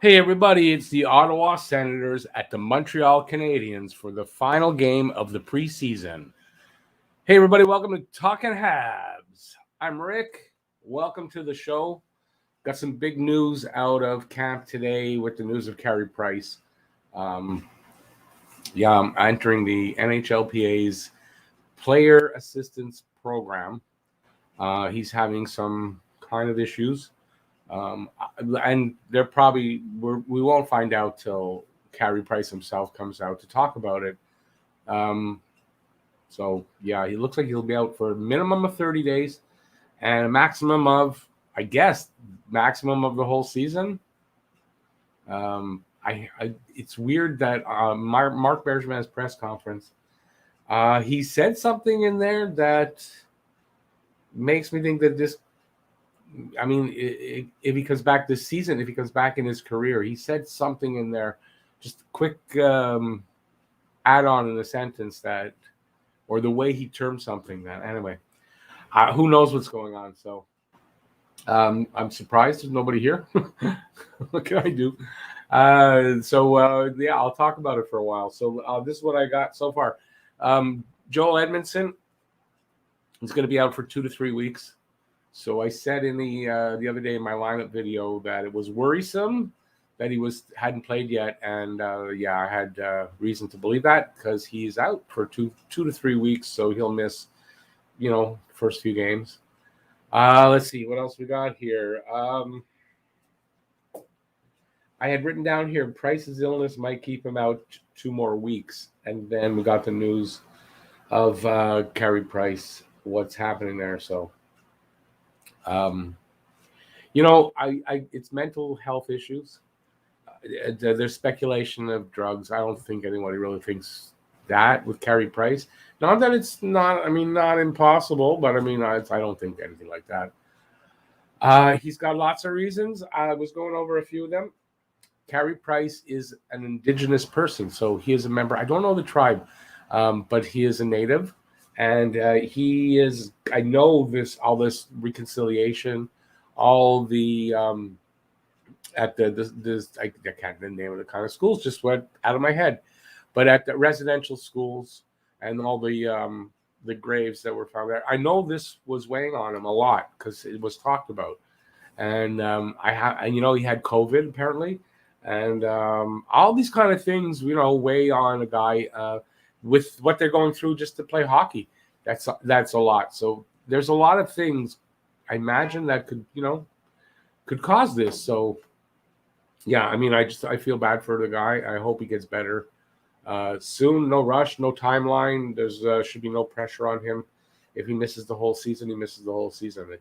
Hey everybody, it's the Ottawa Senators at the Montreal Canadiens for the final game of the preseason. Hey everybody, welcome to Talking Habs. I'm Rick. Welcome to the show. Got some big news out of camp today with the news of Carey Price. I'm entering the NHLPA's Player Assistance Program. He's having some kind of issues. And they're probably we won't find out till Carey Price himself comes out to talk about it. He looks like he'll be out for a minimum of 30 days and a maximum of, maximum of the whole season. It's weird that Mark Bergevin's press conference, he said something in there that makes me think that this. If he comes back this season, if he comes back in his career, he said something in there, just a quick add-on in a sentence that, or the way he termed something that, anyway, who knows what's going on. So I'm surprised there's nobody here. What can I do? I'll talk about it for a while. So this is what I got so far. Joel Edmondson is going to be out for 2 to 3 weeks. So I said in the other day in my lineup video that it was worrisome that he hadn't played yet, and I had reason to believe that because he's out for two to 3 weeks, so he'll miss, first few games. Let's see what else we got here. I had written down here Price's illness might keep him out 2 more weeks, and then we got the news of Carey Price, what's happening there. So. It's mental health issues. There's speculation of drugs. I don't think anybody really thinks that with Carey Price. Not that it's not impossible, but I don't think anything like that. He's got lots of reasons. I was going over a few of them. Carey Price is an Indigenous person, so he is a member. I don't know the tribe, but he is a native. And he is. I know all this reconciliation, all the at the I can't remember the name of the kind of schools. Just went out of my head, but at the residential schools and all the graves that were found there, I know this was weighing on him a lot because it was talked about. And he had COVID apparently, and all these kind of things weigh on a guy. With what they're going through just to play hockey. That's a lot. So there's a lot of things I imagine that could cause this. So I feel bad for the guy. I hope he gets better soon. No rush, no timeline. There's should be no pressure on him. If he misses the whole season, he misses the whole season.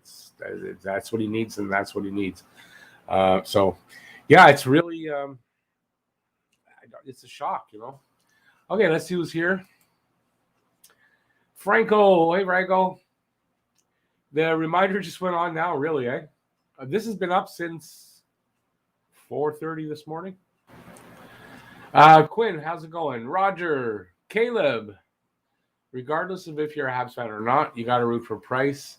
That's what he needs, and that's what he needs. It's really it's a shock, Okay, let's see who's here. Franco. Hey, Franco. The reminder just went on now, really, eh? This has been up since 4:30 this morning. Quinn, how's it going? Roger. Caleb. Regardless of if you're a Habs fan or not, you got to root for Price.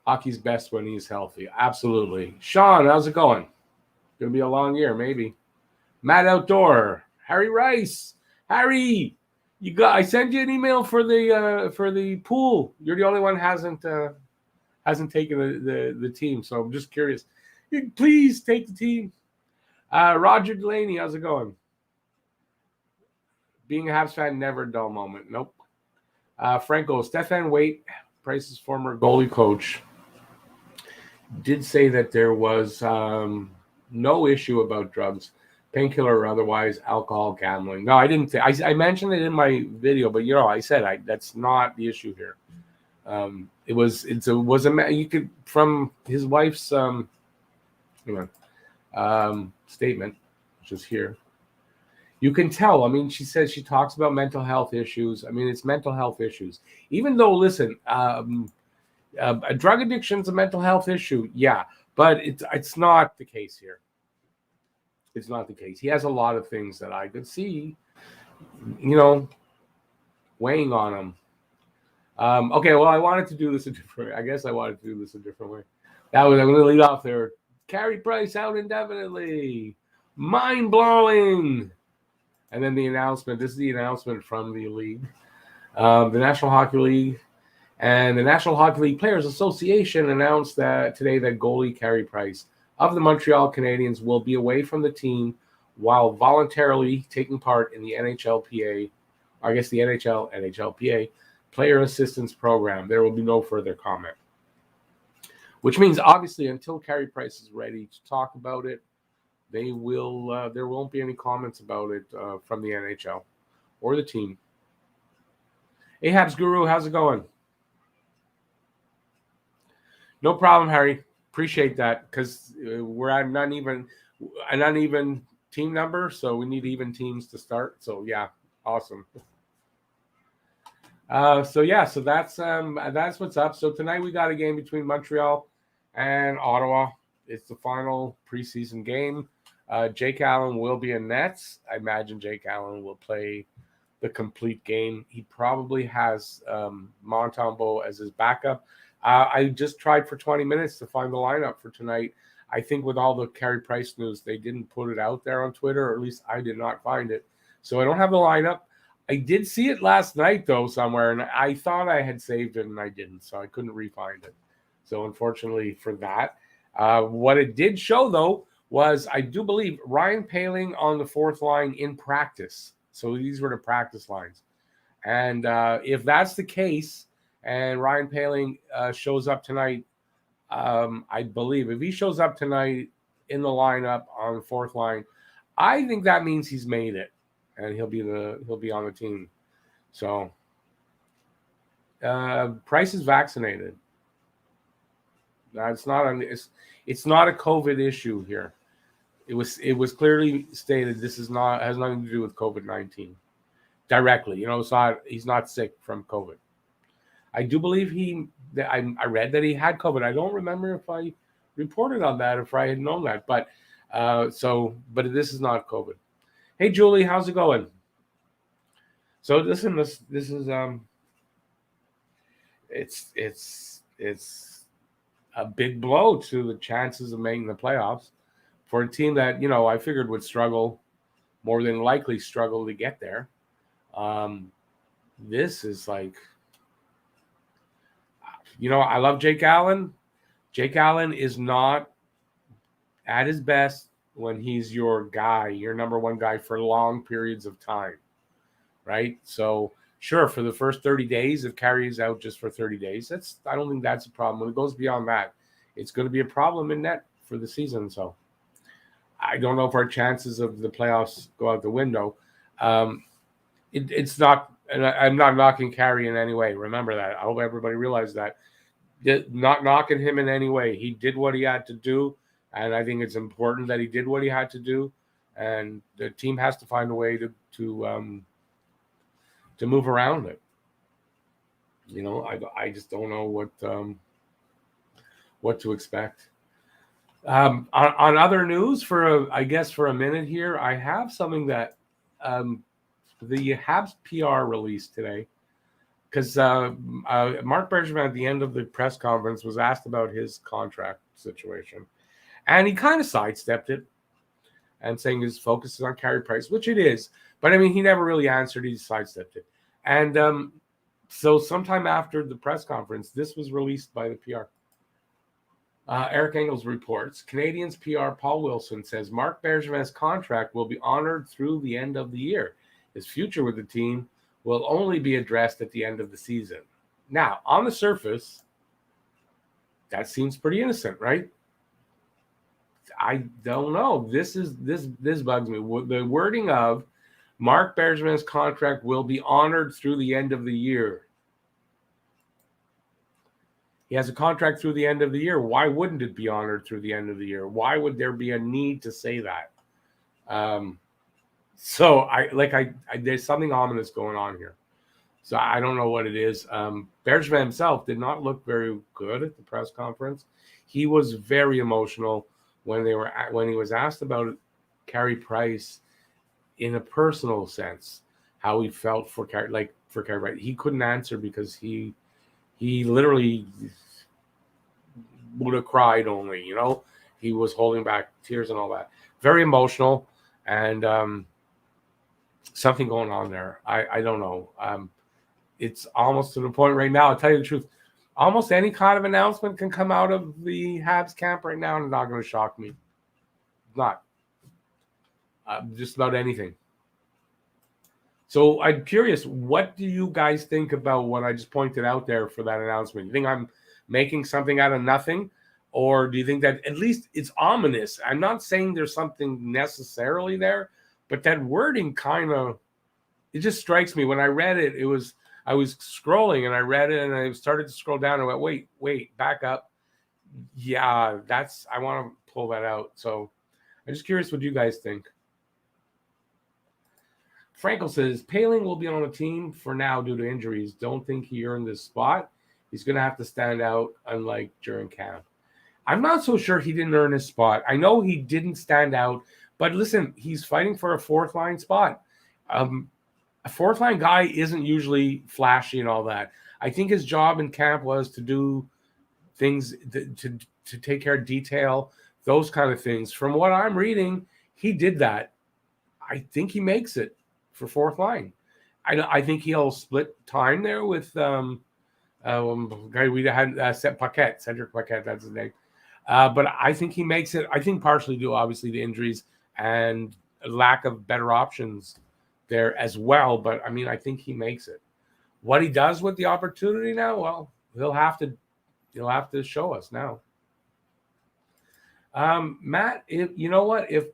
Hockey's best when he's healthy. Absolutely. Sean, how's it going? Going to be a long year, maybe. Matt Outdoor. Harry Rice. Harry, I sent you an email for the pool. You're the only one hasn't taken the team, so I'm just curious. Please take the team. Roger Delaney, how's it going? Being a Habs fan, never a dull moment. Nope. Franco, Stefan Waite, Price's former goalie coach, did say that there was no issue about drugs. Painkiller or otherwise, alcohol, gambling. No, I didn't. I mentioned it in my video, but I said that's not the issue here. It was you could from his wife's statement, which is here. You can tell. She says she talks about mental health issues. It's mental health issues. Even though, listen, drug addiction is a mental health issue, yeah, but it's not the case here. It's not the case. He has a lot of things that I could see, weighing on him. Okay, well, I wanted to do this a different way. I guess I wanted to do this a different way. I'm going to lead off there. Carey Price out indefinitely. Mind-blowing. And then the announcement. This is the announcement from the league. The National Hockey League and the National Hockey League Players Association announced that today that goalie Carey Price of the Montreal Canadiens will be away from the team while voluntarily taking part in the NHLPA, I guess the NHLPA Player Assistance Program. There will be no further comment. Which means, obviously, until Carey Price is ready to talk about it, there won't be any comments about it from the NHL or the team. Hey, Habs Guru, how's it going? No problem, Harry. Appreciate that because we're at an uneven team number, so we need even teams to start. So yeah, awesome. So that's what's up. So tonight we got a game between Montreal and Ottawa. It's the final preseason game. Jake Allen will be in nets. I imagine Jake Allen will play the complete game. He probably has Montembeault as his backup. I just tried for 20 minutes to find the lineup for tonight. I think with all the Carey Price news, they didn't put it out there on Twitter, or at least I did not find it. So I don't have the lineup. I did see it last night, though, somewhere, and I thought I had saved it, and I didn't, so I couldn't re-find it. So unfortunately for that. What it did show, though, was I do believe Ryan Poehling on the fourth line in practice. So these were the practice lines. And if that's the case, and Ryan Poehling shows up tonight, I believe if he shows up tonight in the lineup on the fourth line, I think that means he's made it, and he'll be on the team. So Price is vaccinated. It's not a COVID issue here. It was clearly stated this has nothing to do with COVID-19 directly. He's not sick from COVID. I do believe I read that he had COVID. I don't remember if I reported on that, if I had known that, but this is not COVID. Hey Julie, how's it going? So listen, this is it's a big blow to the chances of making the playoffs for a team that I figured would struggle, more than likely struggle to get there. This is like, I love Jake Allen. Jake Allen is not at his best when he's your guy, your number one guy for long periods of time, right? So sure, for the first 30 days, if Carey is out just for 30 days, I don't think that's a problem. When it goes beyond that, it's going to be a problem in net for the season. So I don't know if our chances of the playoffs go out the window. It's not, and I'm not knocking Carey in any way. Remember that. I hope everybody realizes that. Not knocking him in any way. He did what he had to do, and I think it's important that he did what he had to do. And the team has to find a way to move around it. I just don't know what to expect. On other news, for a minute here, I have something that the Habs PR released today, because Marc Bergevin at the end of the press conference was asked about his contract situation, and he kind of sidestepped it and saying his focus is on Carey Price, which it is, but I mean he never really answered. He sidestepped it, and so sometime after the press conference, this was released by the PR. Eric Engels reports, Canadiens PR Paul Wilson says Marc Bergevin's contract will be honored through the end of the year. His future with the team will only be addressed at the end of the season. Now, on the surface, that seems pretty innocent, right? I don't know. This bugs me. The wording of Marc Bergevin's contract will be honored through the end of the year. He has a contract through the end of the year. Why wouldn't it be honored through the end of the year? Why would there be a need to say that? So there's something ominous going on here. So I don't know what it is. Bergevin himself did not look very good at the press conference. He was very emotional when he was asked about Carey Price in a personal sense, how he felt for Carey Price. He couldn't answer because he literally would have cried only, he was holding back tears and all that. Very emotional, and something going on there. I don't know. It's almost to the point right now. I'll tell you the truth. Almost any kind of announcement can come out of the Habs camp right now, and it's not going to shock me. Not. Just about anything. So I'm curious, what do you guys think about what I just pointed out there for that announcement? You think I'm making something out of nothing? Or do you think that at least it's ominous? I'm not saying there's something necessarily there, but that wording kind of, it just strikes me. When I read it, I was scrolling and I read it and I started to scroll down and went, wait, back up. Yeah, I want to pull that out. So I'm just curious what you guys think. Frankel says, Paling will be on the team for now due to injuries. Don't think he earned this spot. He's going to have to stand out, unlike during camp. I'm not so sure he didn't earn his spot. I know he didn't stand out, but listen, he's fighting for a fourth-line spot. A fourth-line guy isn't usually flashy and all that. I think his job in camp was to do things, to take care of detail, those kind of things. From what I'm reading, he did that. I think he makes it for fourth line. I think he'll split time there with guy we had Cedric Paquette, that's his name. But I think he makes it. I think partially due, obviously, to injuries and lack of better options there as well. But I mean, I think he makes it. What he does with the opportunity now, well, he'll have to show us now. Matt, you know what? If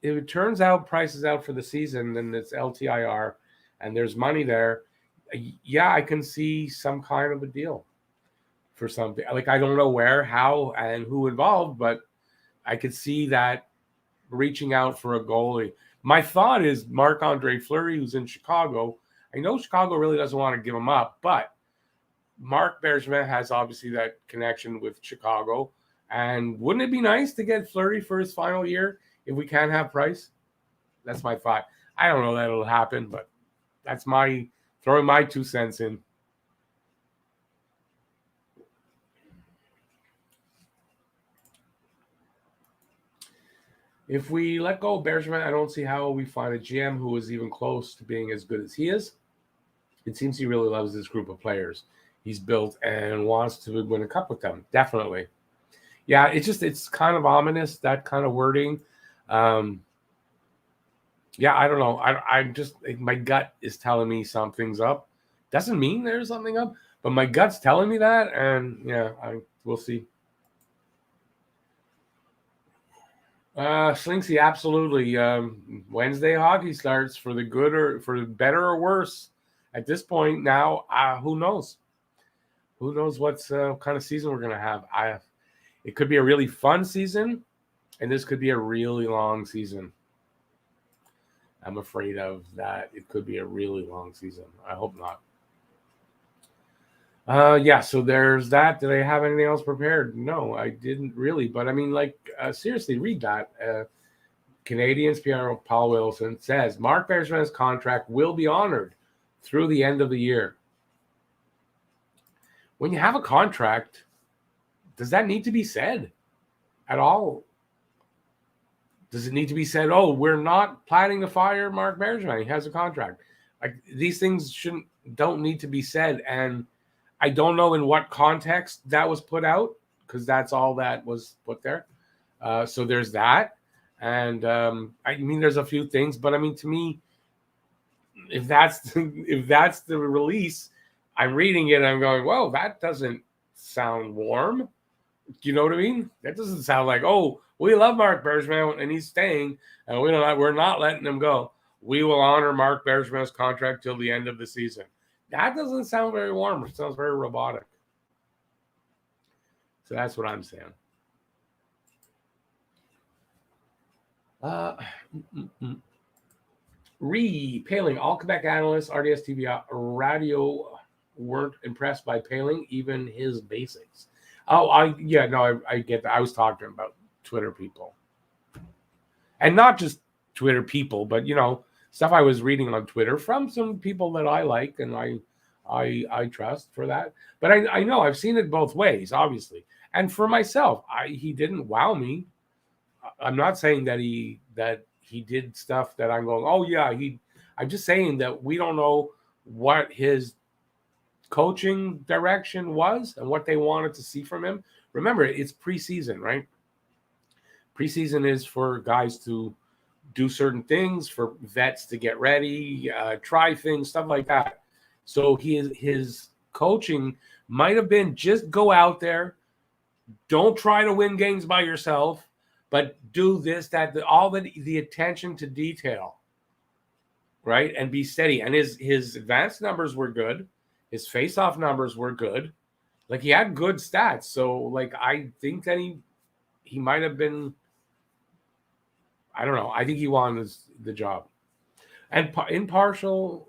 it turns out Price is out for the season, then it's LTIR, and there's money there. Yeah, I can see some kind of a deal for something. Like, I don't know where, how, and who involved, but I could see that reaching out for a goalie. My thought is Marc-Andre Fleury, who's in Chicago. I know Chicago really doesn't want to give him up, but Marc Bergevin has obviously that connection with Chicago. And wouldn't it be nice to get Fleury for his final year if we can't have Price? That's my thought. I don't know that it'll happen, but that's throwing my 2 cents in. If we let go of Bergevin, I don't see how we find a GM who is even close to being as good as he is. It seems he really loves this group of players he's built and wants to win a cup with them. Definitely. Yeah, it's kind of ominous, that kind of wording. Yeah, I don't know. I'm just, my gut is telling me something's up. Doesn't mean there's something up, but my gut's telling me that, and yeah, we'll see. Slinksy, absolutely. Wednesday hockey starts, for the good or for the better or worse. At this point now, who knows? Who knows what kind of season we're gonna have? It could be a really fun season, and this could be a really long season. I'm afraid of that. It could be a really long season. I hope not. Yeah, so there's that. Did I have anything else prepared? No, I didn't really. But I mean, seriously, read that. Canadiens PR Paul Wilson says Marc Bergevin's contract will be honored through the end of the year. When you have a contract, does that need to be said at all? Does it need to be said, oh, we're not planning to fire Marc Bergevin, he has a contract? Like, these things don't need to be said. And I don't know in what context that was put out, because that's all that was put there. So there's that. And I mean, there's a few things, but I mean, to me, if that's the release, I'm reading it and I'm going, whoa, that doesn't sound warm. Do you know what I mean? That doesn't sound like, oh, we love Marc Bergevin and he's staying, and we're not letting him go. We will honor Marc Bergevin's contract till the end of the season. That doesn't sound very warm. It sounds very robotic. So that's what I'm saying. Paling, all Quebec analysts, RDS TV radio weren't impressed by Paling, even his basics. Oh, I get that. I was talking about Twitter people. And not just Twitter people, but, stuff I was reading on Twitter from some people that I like and I trust for that. But I know I've seen it both ways, obviously. And for myself, he didn't wow me. I'm not saying that he did stuff that I'm going, oh yeah, I'm just saying that we don't know what his coaching direction was and what they wanted to see from him. Remember, it's preseason, right? Preseason is for guys to do certain things, for vets to get ready, try things, stuff like that. So his coaching might have been just go out there, don't try to win games by yourself, but do this, that, all the attention to detail, right? And be steady. And his advanced numbers were good. His face-off numbers were good. Like, he had good stats. So, like, I think that he might have been, I don't know. I think he won the job. And impartial,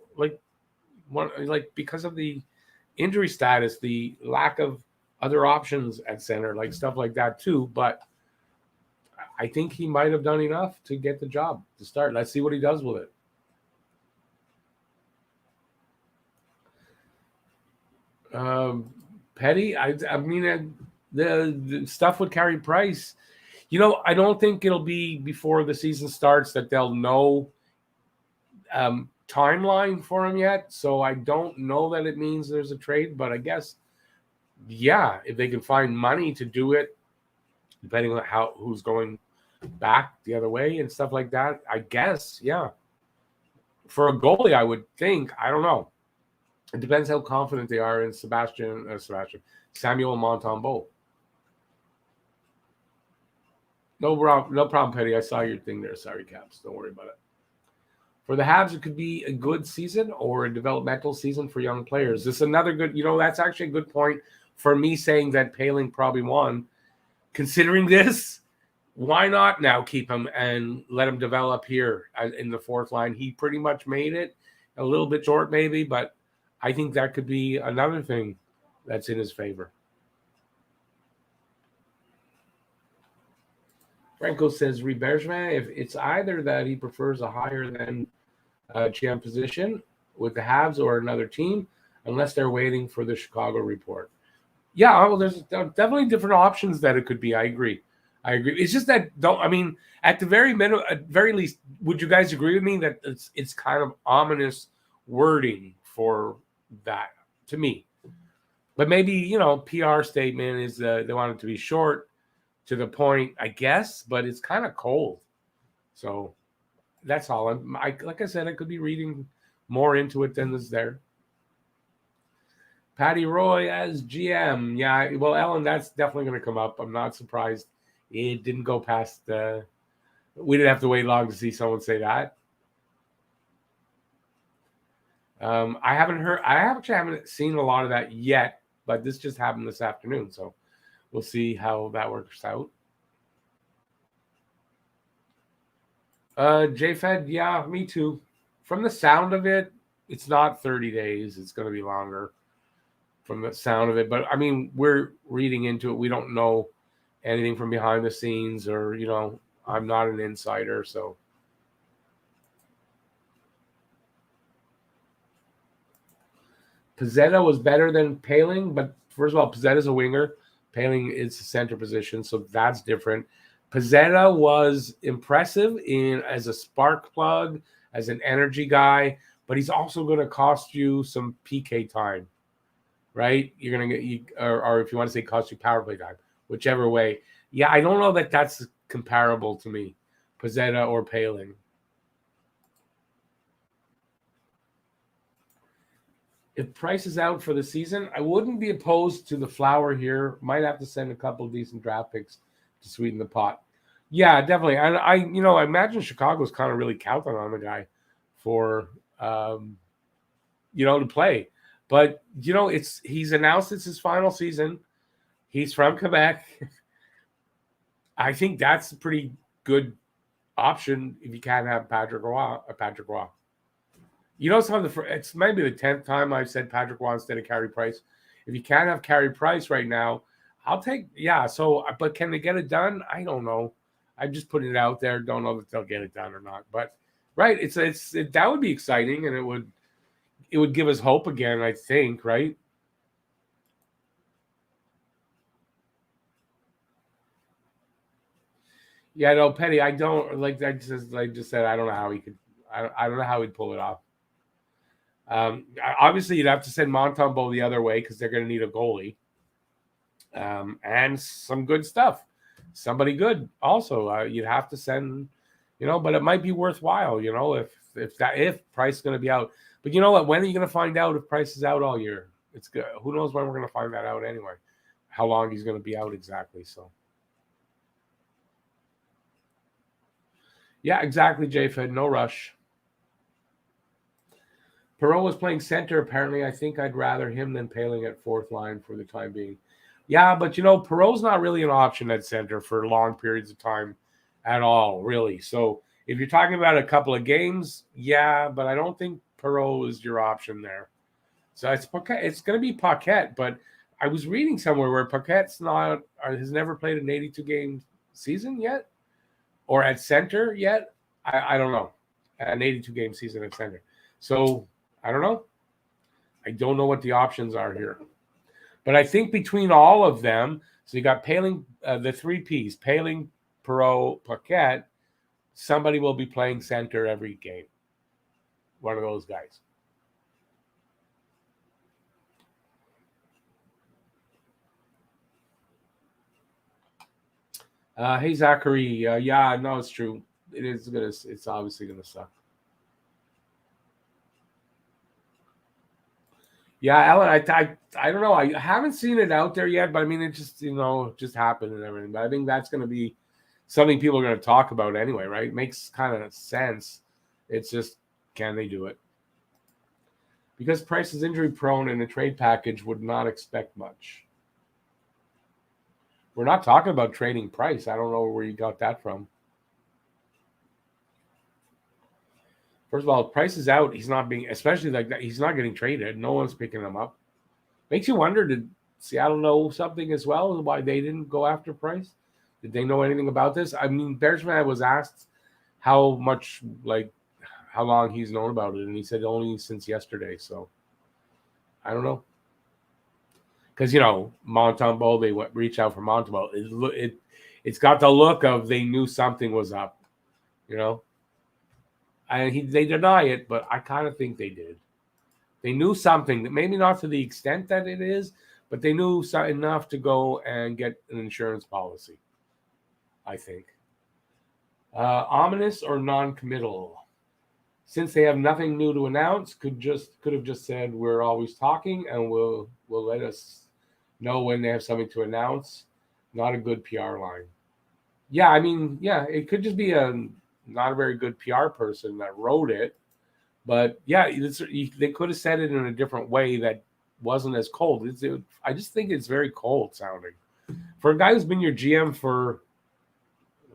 because of the injury status, the lack of other options at center, like stuff like that too. But I think he might have done enough to get the job to start. Let's see what he does with it. Petty, I mean, the stuff with Carey Price, I don't think it'll be before the season starts that they'll know timeline for him yet. So I don't know that it means there's a trade, but I guess, yeah, if they can find money to do it, depending on who's going back the other way and stuff like that, I guess, yeah. For a goalie, I would think, I don't know. It depends how confident they are in Samuel Montembeault. No problem, Petty. I saw your thing there. Sorry, Caps. Don't worry about it. For the Habs, it could be a good season or a developmental season for young players. This is another good, that's actually a good point for me saying that Poehling probably won. Considering this, why not now keep him and let him develop here in the fourth line? He pretty much made it, a little bit short maybe, but I think that could be another thing that's in his favor. Franco says, Rebergevin, if it's either that he prefers a higher than GM position with the Habs or another team, unless they're waiting for the Chicago report. Yeah, well, there's definitely different options that it could be. I agree. It's just that at the very least, would you guys agree with me that it's kind of ominous wording for that to me? But maybe, PR statement is they want it to be short, to the point, I guess, but it's kind of cold. So that's all. Like I said, I could be reading more into it than is there. Patty Roy as GM. Yeah, well, Ellen, that's definitely going to come up. I'm not surprised it didn't go past. We didn't have to wait long to see someone say that. I actually haven't seen a lot of that yet, but this just happened this afternoon, so we'll see how that works out. JFed, yeah, me too. From the sound of it, it's not 30 days. It's going to be longer from the sound of it. But, we're reading into it. We don't know anything from behind the scenes or, I'm not an insider, so. Pezzetta was better than Poehling, but first of all, Pezzetta's a winger. Poehling is the center position, so that's different. Pezzetta was impressive as a spark plug, as an energy guy, but he's also going to cost you some PK time, right? You're going to get, or if you want to say cost you power play time, whichever way. Yeah, I don't know that that's comparable to me, Pezzetta or Poehling. If Price is out for the season, I wouldn't be opposed to the Flower here. Might have to send a couple of decent draft picks to sweeten the pot. Yeah, definitely. And I imagine Chicago's kind of really counting on the guy for, to play. But, he's announced it's his final season. He's from Quebec. I think that's a pretty good option if you can't have Patrick Roy. It's maybe the 10th time I've said Patrick Roy instead of Carey Price. If you can't have Carey Price right now, I'll take, yeah. So, but can they get it done? I don't know. I'm just putting it out there. Don't know if they'll get it done or not. But right, that would be exciting, and it would give us hope again, I think, right? Yeah, no, Petty. I don't like. I just said I don't know how he could. I don't know how he'd pull it off. Obviously, you'd have to send Montembeault the other way because they're going to need a goalie, and some good stuff. Somebody good also. You'd have to send, but it might be worthwhile. If Price is going to be out. But you know what? When are you going to find out if Price is out all year? It's good. Who knows when we're going to find that out anyway? How long he's going to be out exactly? So. Yeah, exactly, J-Fed. No rush. Perreault was playing center. Apparently, I think I'd rather him than Paling at fourth line for the time being. Yeah, but Perreault's not really an option at center for long periods of time at all, really. So if you're talking about a couple of games, yeah, but I don't think Perreault is your option there. So it's going to be Paquette, but I was reading somewhere where Paquette's has never played an 82-game season yet. Or at center yet? I don't know. An 82-game season at center. So, I don't know. I don't know what the options are here. But I think between all of them, so you got Paling, the three Ps, Paling, Perreault, Paquette, somebody will be playing center every game. One of those guys. Hey Zachary, yeah, no, it's true. It's obviously gonna suck. Yeah, Ellen, I don't know. I haven't seen it out there yet, but I mean, it just happened and everything. But I think that's gonna be something people are gonna talk about anyway, right? It makes kind of sense. It's just, can they do it? Because Price is injury prone and a trade package would not expect much. We're not talking about trading Price. I don't know where you got that from. First of all, Price is out. He's not being, especially like that. He's not getting traded. No one's picking him up. Makes you wonder, did Seattle know something as well? Why they didn't go after Price? Did they know anything about this? I mean, Bergman was asked how long he's known about it, and he said only since yesterday. So I don't know. Because Montembeault, they reached out for Montembeault. It's got the look of they knew something was up, and they deny it, but I kind of think they did. They knew something, that maybe not to the extent that it is, but they knew enough to go and get an insurance policy, I think. Ominous or non-committal? Since they have nothing new to announce, could have just said we're always talking and will let us know when they have something to announce. Not a good PR line. Yeah, I mean, yeah, it could just be not a very good PR person that wrote it. But yeah, they could have said it in a different way that wasn't as cold. I just think it's very cold sounding. For a guy who's been your GM for,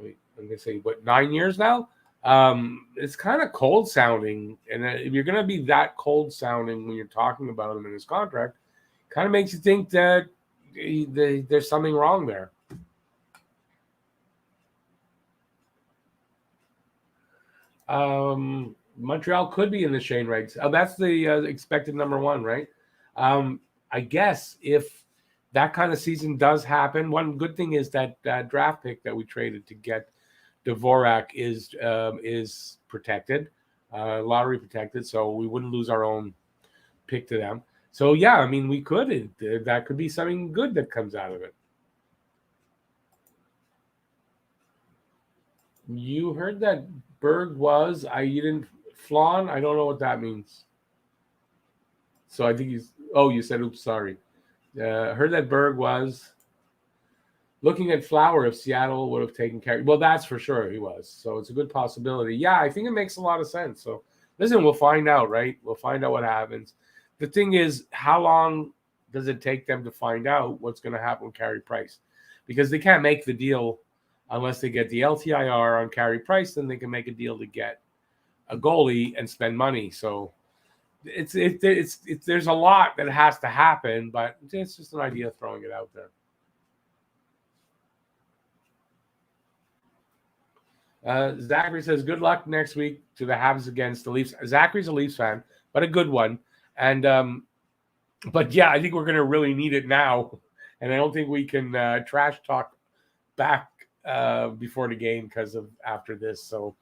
I'm going to say, 9 years now? It's kind of cold sounding. And if you're going to be that cold sounding when you're talking about him in his contract, kind of makes you think that there's something wrong there. Montreal could be in the Shane Wrights. Oh, that's the expected number one, right? I guess if that kind of season does happen, one good thing is that draft pick that we traded to get Dvorak is protected, lottery protected, so we wouldn't lose our own pick to them. So yeah, I mean, we could. That could be something good that comes out of it. You heard that Berg was. You didn't. Flan, I don't know what that means. So I think you said, oops, sorry. Heard that Berg was looking at Flower if Seattle would have taken care. Well, that's for sure he was. So it's a good possibility. Yeah, I think it makes a lot of sense. So listen, we'll find out, right? We'll find out what happens. The thing is, how long does it take them to find out what's going to happen with Carey Price? Because they can't make the deal unless they get the LTIR on Carey Price, then they can make a deal to get a goalie and spend money. So it's there's a lot that has to happen, but it's just an idea throwing it out there. Zachary says, good luck next week to the Habs against the Leafs. Zachary's a Leafs fan, but a good one. And but yeah, I think we're going to really need it now. And I don't think we can trash talk back before the game because of after this. So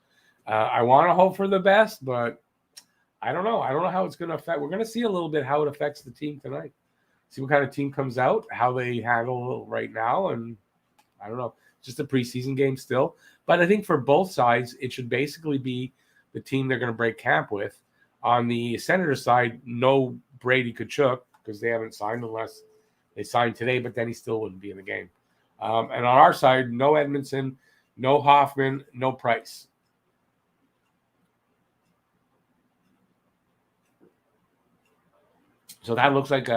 I want to hope for the best, but I don't know. I don't know how it's going to affect. We're going to see a little bit how it affects the team tonight. See what kind of team comes out, how they handle right now, and I don't know. Just a preseason game still, but I think for both sides, it should basically be the team they're going to break camp with. On the Senators side, no Brady Tkachuk because they haven't signed unless they signed today, but then he still wouldn't be in the game. And on our side, no Edmondson, no Hoffman, no Price. So that looks like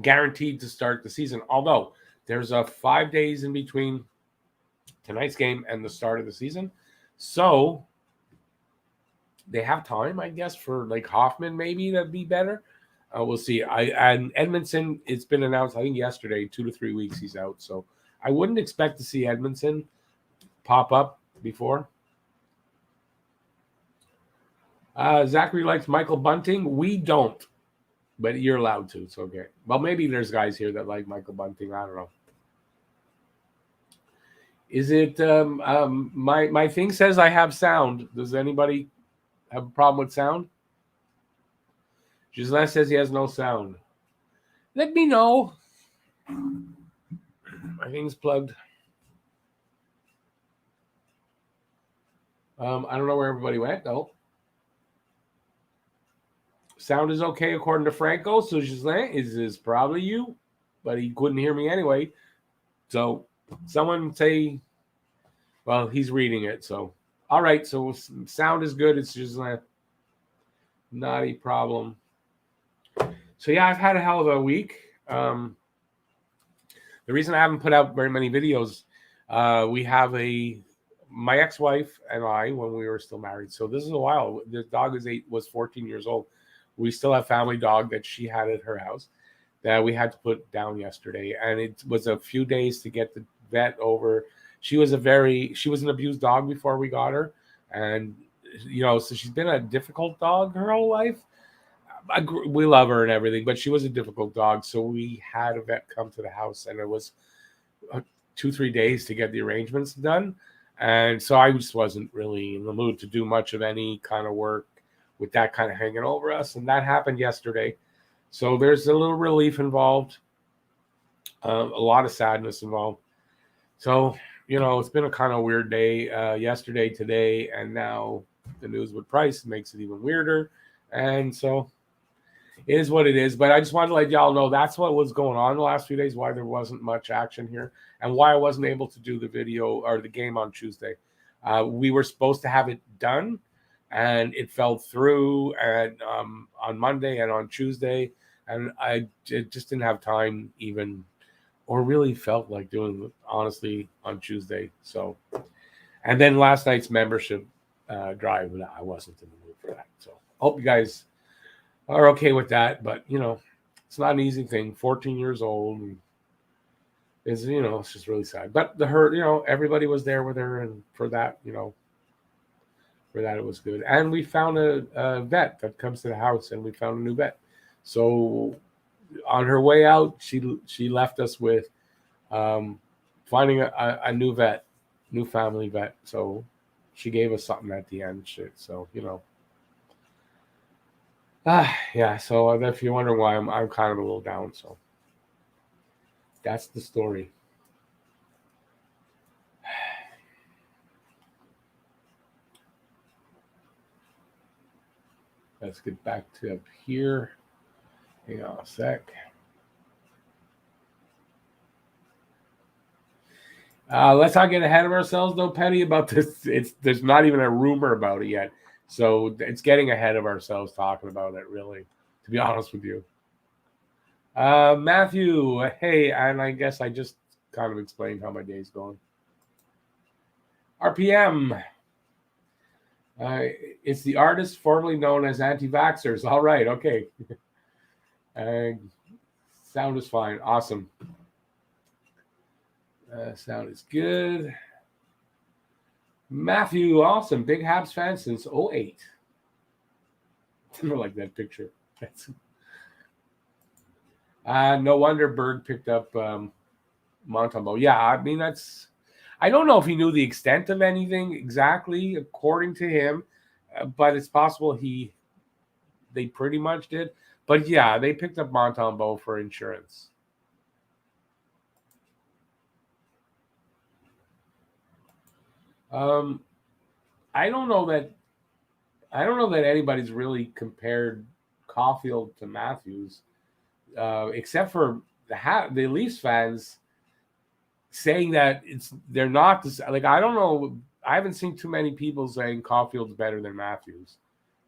guaranteed to start the season, although there's 5 days in between tonight's game and the start of the season. So they have time, I guess, for like Hoffman maybe to be better. We'll see. And Edmondson, it's been announced, I think yesterday, 2 to 3 weeks he's out. So I wouldn't expect to see Edmondson pop up before. Zachary likes Michael Bunting. We don't, but you're allowed to. It's okay. Well, maybe there's guys here that like Michael Bunting. I don't know. Is it my thing says I have sound. Does anybody have a problem with sound? Gislain says he has no sound. Let me know. My thing's plugged. I don't know where everybody went though. Sound is okay according to Franco. So Gislain is probably you, but he couldn't hear me anyway. So someone say, well, he's reading it. So all right. So sound is good. It's Gislain. Not a problem. So yeah, I've had a hell of a week. The reason I haven't put out very many videos, we have my ex-wife and I when we were still married. So this is a while. The dog was 14 years old. We still have family dog that she had at her house that we had to put down yesterday, and it was a few days to get the vet over. She was an abused dog before we got her, and so she's been a difficult dog her whole life. We love her and everything, but she was a difficult dog. So we had a vet come to the house, and it was 2-3 days to get the arrangements done. And so I just wasn't really in the mood to do much of any kind of work with that kind of hanging over us. And that happened yesterday. So there's a little relief involved, a lot of sadness involved. So, it's been a kind of weird day yesterday, today, and now the news with Price makes it even weirder. And so it is what it is, but I just wanted to let y'all know that's what was going on the last few days, why there wasn't much action here, and why I wasn't able to do the video or the game on Tuesday. We were supposed to have it done, and it fell through and on Monday and on Tuesday, and I just didn't have time even, or really felt like doing it, honestly, on Tuesday. So, and then last night's membership drive, I wasn't in the mood for that. So, hope you guys are okay with that, but it's not an easy thing. 14 years old is it's just really sad. But everybody was there with her, and for that, for that it was good. And we found a vet that comes to the house, and we found a new vet. So on her way out, she left us with finding a new vet, new family vet. So she gave us something at the end. So yeah, so if you're wondering why I'm kind of a little down, so that's the story. Let's get back to up here. Hang on a sec. Let's not get ahead of ourselves, though, Penny, about this. There's not even a rumor about it yet. So it's getting ahead of ourselves talking about it, really, to be honest with you. Matthew, hey, and I guess I just kind of explained how my day's going. RPM. It's the artist formerly known as anti-vaxxers. All right, okay. Sound is fine. Awesome. Sound is good. Matthew, awesome. Big Habs fan since 2008. I like that picture. No wonder Berg picked up Montembeault. Yeah, I mean, I don't know if he knew the extent of anything exactly, according to him, but it's possible they pretty much did. But yeah, they picked up Montembeault for insurance. I don't know that anybody's really compared Caulfield to Matthews, except for the Leafs fans saying that they're not like, I don't know. I haven't seen too many people saying Caulfield's better than Matthews.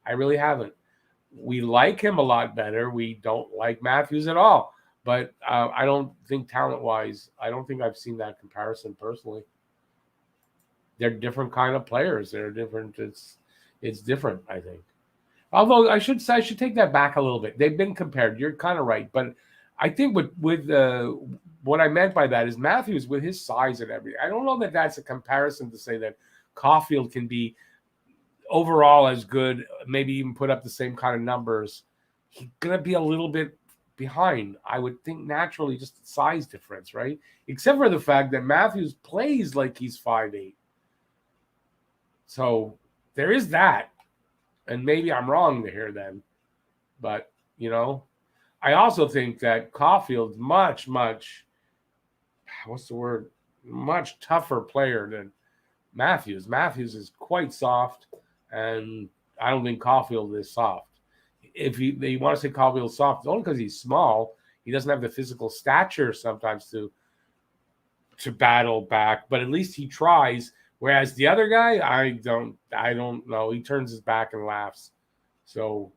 I really haven't. We like him a lot better. We don't like Matthews at all. But I don't think talent-wise, I don't think I've seen that comparison personally. They're different kind of players. They're different. It's different, I think. Although I should take that back a little bit. They've been compared. You're kind of right. But I think with what I meant by that is Matthews, with his size and everything, I don't know that that's a comparison to say that Caulfield can be overall as good, maybe even put up the same kind of numbers. He's going to be a little bit behind, I would think, naturally, just the size difference, right? Except for the fact that Matthews plays like he's 5'8". So there is that. And maybe I'm wrong here then. But, I also think that Caulfield's much tougher player than Matthews. Matthews is quite soft, and I don't think Caulfield is soft. If you want to say Caulfield's soft, it's only because he's small. He doesn't have the physical stature sometimes to battle back, but at least he tries. Whereas the other guy, I don't know. He turns his back and laughs. So,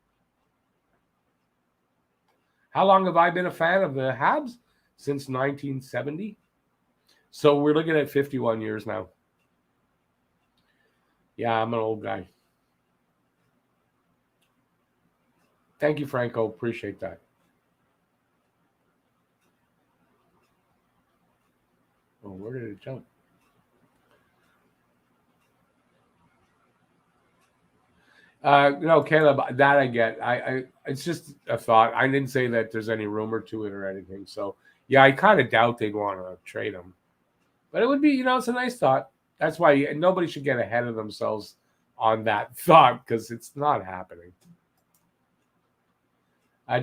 how long have I been a fan of the Habs? Since 1970. So we're looking at 51 years now. Yeah, I'm an old guy. Thank you, Franco. Appreciate that. Oh, where did it jump? No, Caleb, that I get. I it's just a thought. I didn't say that there's any rumor to it or anything. So yeah, I kind of doubt they'd want to trade him. But it would be, it's a nice thought. That's why nobody should get ahead of themselves on that thought, because it's not happening.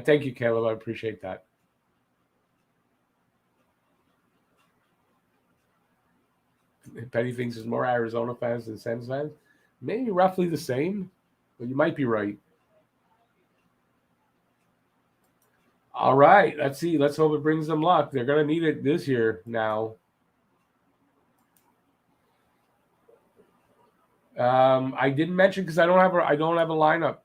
Thank you, Caleb. I appreciate that. Penny thinks there's more Arizona fans than Sens fans. Maybe roughly the same, but you might be right. All right, let's see. Let's hope it brings them luck. They're going to need it this year now. I didn't mention because I don't have a lineup.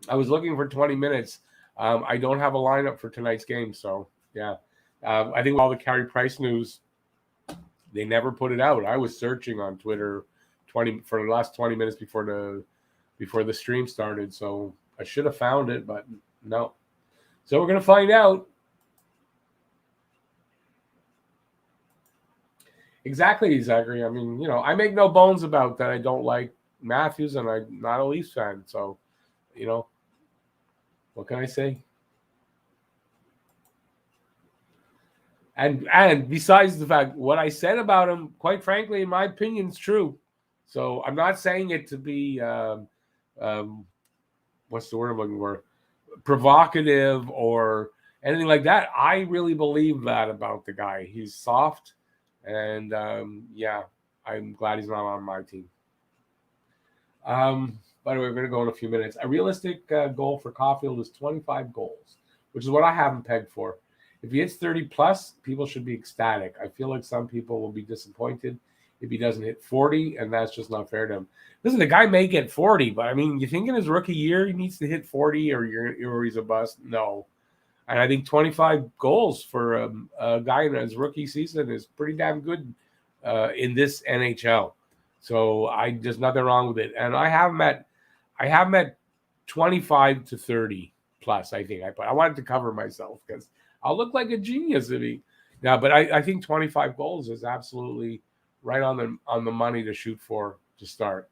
I was looking for 20 minutes. I don't have a lineup for tonight's game, so yeah. I think with all the Carey Price news, they never put it out. I was searching on Twitter for the last 20 minutes before the stream started, so I should have found it, but no. So we're gonna find out. Exactly, Zachary. I mean, I make no bones about that. I don't like Matthews, and I'm not a Leafs fan. So, what can I say? And besides the fact, what I said about him, quite frankly, in my opinion, is true. So I'm not saying it to be, what's the word I'm looking for? Provocative or anything like that. I really believe that about the guy. He's soft. And, yeah, I'm glad he's not on my team. By the way, we're going to go in a few minutes. A realistic goal for Caulfield is 25 goals, which is what I have him pegged for. If he hits 30-plus, people should be ecstatic. I feel like some people will be disappointed if he doesn't hit 40, and that's just not fair to him. Listen, the guy may get 40, but, I mean, you think in his rookie year he needs to hit 40 or he's a bust? No. And I think 25 goals for a guy in his rookie season is pretty damn good in this NHL. So there's nothing wrong with it. And I have him at 25 to 30 plus. I think I wanted to cover myself because I'll look like a genius if he. Yeah, but I think 25 goals is absolutely right on the money to shoot for to start.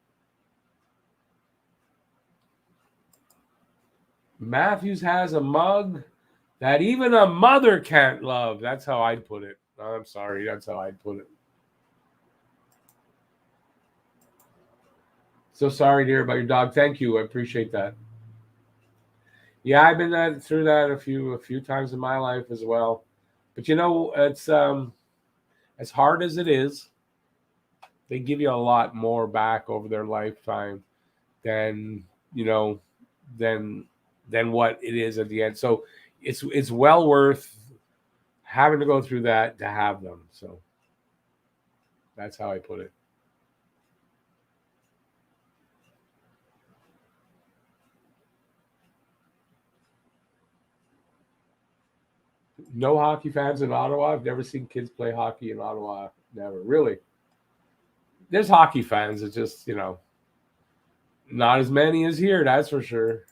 Matthews has a mug that even a mother can't love. That's how I'd put it. I'm sorry. That's how I'd put it. So sorry to hear about your dog. Thank you. I appreciate that. Yeah, I've been through that a few times in my life as well. But it's as hard as it is, they give you a lot more back over their lifetime than you know than than what it is at the end. So it's well worth having to go through that to have them. So that's how I put it. No hockey fans in Ottawa. I've never seen kids play hockey in Ottawa. Never really. There's hockey fans. It's just not as many as here. That's for sure.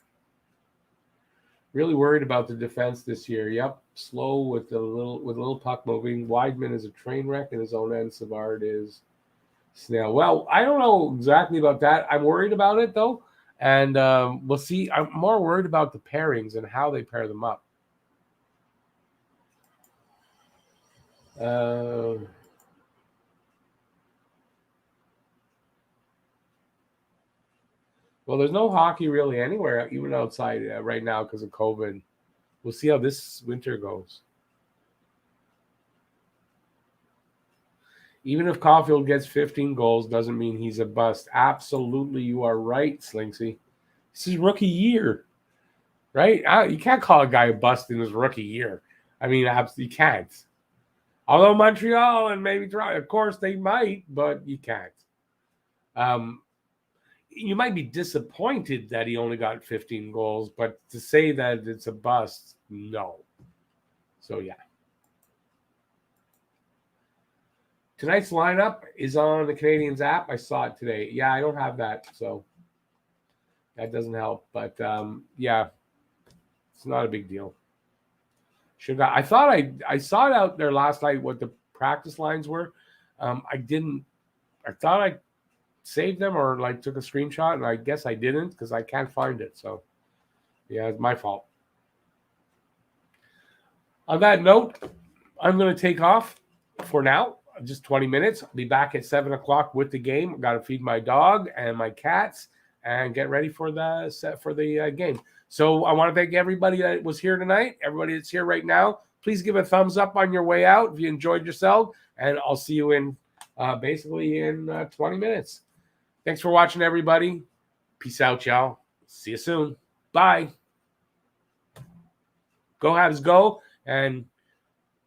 Really worried about the defense this year. Yep, slow with a little puck moving. Weidman is a train wreck in his own end. Savard is snail. Well, I don't know exactly about that. I'm worried about it though, and we'll see. I'm more worried about the pairings and how they pair them up. Well, there's no hockey really anywhere, even outside right now because of COVID. We'll see how this winter goes. Even if Caulfield gets 15 goals, doesn't mean he's a bust. Absolutely, you are right, Slinksy. This is rookie year, right? You can't call a guy a bust in his rookie year. I mean, you can't. Although Montreal and maybe Toronto, of course, they might, but you can't. You might be disappointed that he only got 15 goals, but to say that it's a bust, no. So, yeah. Tonight's lineup is on the Canadiens app. I saw it today. Yeah, I don't have that, so that doesn't help. But, yeah, it's not a big deal. I thought I saw it out there last night what the practice lines were. I thought I saved them or took a screenshot, and I guess I didn't because I can't find it. So yeah, it's my fault. On that note, I'm going to take off for now. Just 20 minutes. I'll be back at 7:00 with the game. I've got to feed my dog and my cats and get ready for the game. So I want to thank everybody that was here tonight. Everybody that's here right now, please give a thumbs up on your way out if you enjoyed yourself, and I'll see you in 20 minutes. Thanks for watching, everybody. Peace out, y'all. See you soon. Bye. Go Habs, go, and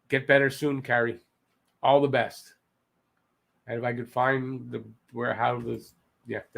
get better soon, Carrie. All the best. And if I could find how this, yeah.